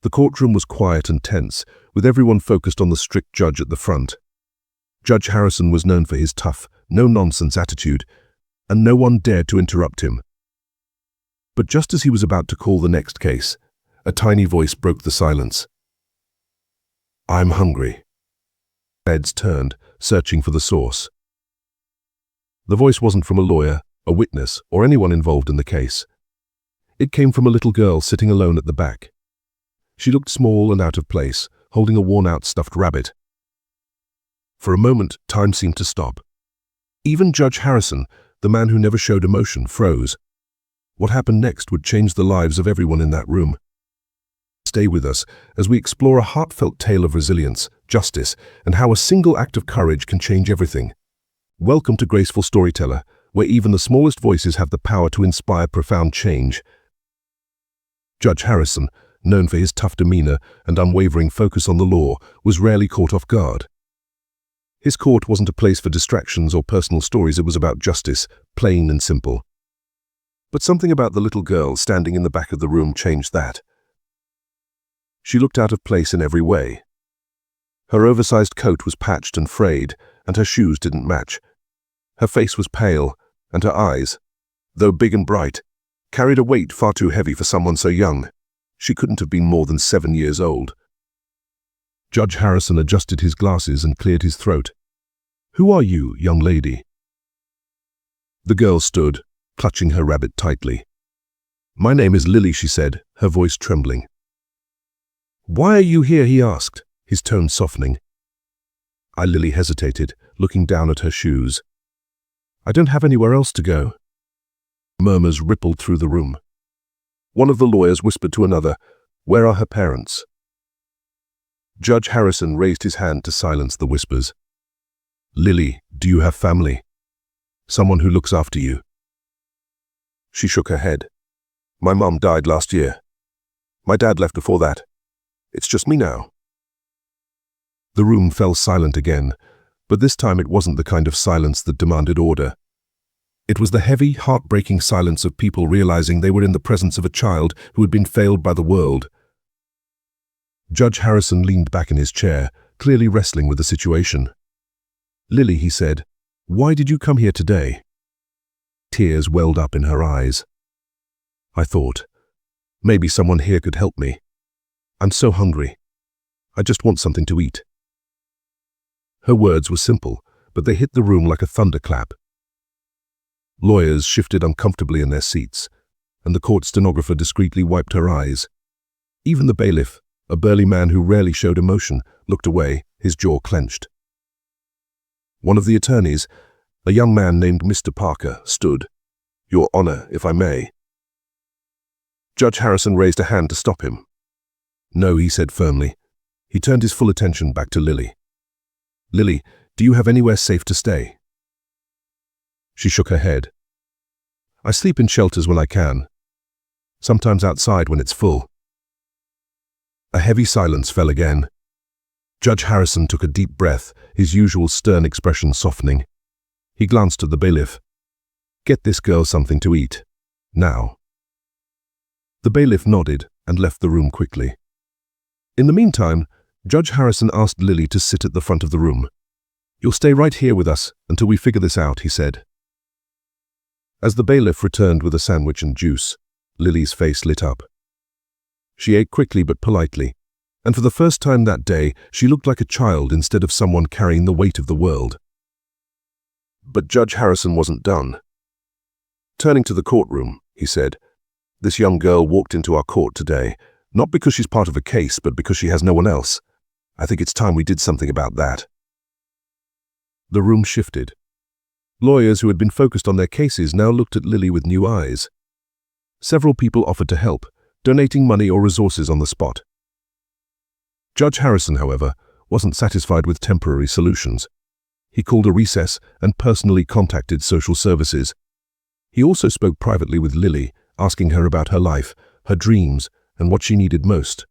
The courtroom was quiet and tense, with everyone focused on the strict judge at the front. Judge Harrison was known for his tough, no-nonsense attitude, and no one dared to interrupt him. But just as he was about to call the next case, a tiny voice broke the silence. "I'm hungry." Heads turned, searching for the source. The voice wasn't from a lawyer, a witness, or anyone involved in the case. It came from a little girl sitting alone at the back. She looked small and out of place, holding a worn-out stuffed rabbit. For a moment, time seemed to stop. Even Judge Harrison, the man who never showed emotion, froze. What happened next would change the lives of everyone in that room. Stay with us as we explore a heartfelt tale of resilience, justice, and how a single act of courage can change everything. Welcome to Graceful Storyteller, where even the smallest voices have the power to inspire profound change. Judge Harrison, known for his tough demeanor and unwavering focus on the law, was rarely caught off guard. His court wasn't a place for distractions or personal stories. It was about justice, plain and simple. But something about the little girl standing in the back of the room changed that. She looked out of place in every way. Her oversized coat was patched and frayed, and her shoes didn't match. Her face was pale, and her eyes, though big and bright, carried a weight far too heavy for someone so young. She couldn't have been more than 7 years old. Judge Harrison adjusted his glasses and cleared his throat. "Who are you, young lady?" The girl stood, clutching her rabbit tightly. "My name is Lily," she said, her voice trembling. "Why are you here?" he asked, his tone softening. Lily hesitated, looking down at her shoes. "I don't have anywhere else to go." Murmurs rippled through the room. One of the lawyers whispered to another, "Where are her parents?" Judge Harrison raised his hand to silence the whispers. "Lily, do you have family? Someone who looks after you?" She shook her head. "My mom died last year. My dad left before that. It's just me now." The room fell silent again, but this time it wasn't the kind of silence that demanded order. It was the heavy, heartbreaking silence of people realizing they were in the presence of a child who had been failed by the world. Judge Harrison leaned back in his chair, clearly wrestling with the situation. "Lily," he said, "why did you come here today?" Tears welled up in her eyes. "I thought, maybe someone here could help me. I'm so hungry. I just want something to eat." Her words were simple, but they hit the room like a thunderclap. Lawyers shifted uncomfortably in their seats, and the court stenographer discreetly wiped her eyes. Even the bailiff, a burly man who rarely showed emotion, looked away, his jaw clenched. One of the attorneys, a young man named Mr. Parker, stood. "Your Honor, if I may." Judge Harrison raised a hand to stop him. "No," he said firmly. He turned his full attention back to Lily. "Lily, do you have anywhere safe to stay?" She shook her head. "I sleep in shelters when I can. Sometimes outside when it's full." A heavy silence fell again. Judge Harrison took a deep breath, his usual stern expression softening. He glanced at the bailiff. "Get this girl something to eat. Now." The bailiff nodded and left the room quickly. In the meantime, Judge Harrison asked Lily to sit at the front of the room. "You'll stay right here with us until we figure this out," he said. As the bailiff returned with a sandwich and juice, Lily's face lit up. She ate quickly but politely, and for the first time that day, she looked like a child instead of someone carrying the weight of the world. But Judge Harrison wasn't done. Turning to the courtroom, he said, "This young girl walked into our court today, not because she's part of a case, but because she has no one else. I think it's time we did something about that." The room shifted. Lawyers who had been focused on their cases now looked at Lily with new eyes. Several people offered to help, donating money or resources on the spot. Judge Harrison, however, wasn't satisfied with temporary solutions. He called a recess and personally contacted social services. He also spoke privately with Lily, asking her about her life, her dreams, and what she needed most.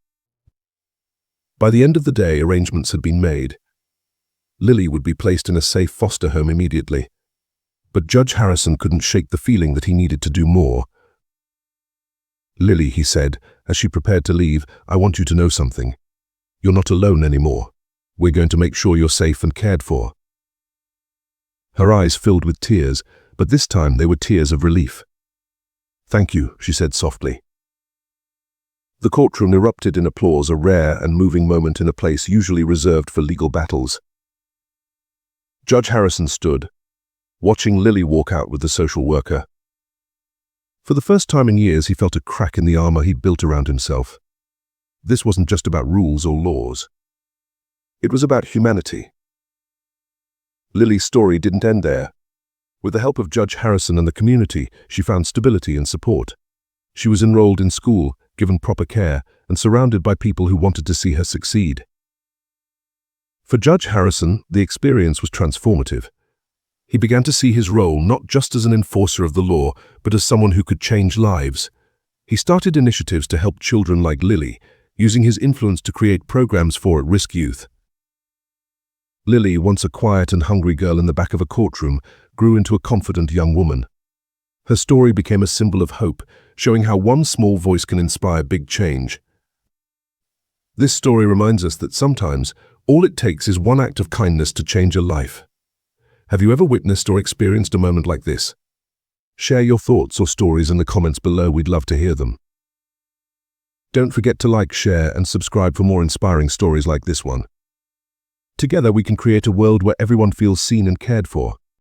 By the end of the day, arrangements had been made. Lily would be placed in a safe foster home immediately. But Judge Harrison couldn't shake the feeling that he needed to do more. "Lily," he said, As she prepared to leave, "I want you to know something. You're not alone anymore. We're going to make sure you're safe and cared for." Her eyes filled with tears, but this time they were tears of relief. "Thank you," she said softly. The courtroom erupted in applause, a rare and moving moment in a place usually reserved for legal battles. Judge Harrison stood, watching Lily walk out with the social worker. For the first time in years, he felt a crack in the armor he'd built around himself. This wasn't just about rules or laws. It was about humanity. Lily's story didn't end there. With the help of Judge Harrison and the community, she found stability and support. She was enrolled in school, given proper care, and surrounded by people who wanted to see her succeed. For Judge Harrison, the experience was transformative. He began to see his role not just as an enforcer of the law, but as someone who could change lives. He started initiatives to help children like Lily, using his influence to create programs for at-risk youth. Lily, once a quiet and hungry girl in the back of a courtroom, grew into a confident young woman. Her story became a symbol of hope, showing how one small voice can inspire big change. This story reminds us that sometimes all it takes is one act of kindness to change a life. Have you ever witnessed or experienced a moment like this? Share your thoughts or stories in the comments below. We'd love to hear them. Don't forget to like, share, and subscribe for more inspiring stories like this one. Together we can create a world where everyone feels seen and cared for.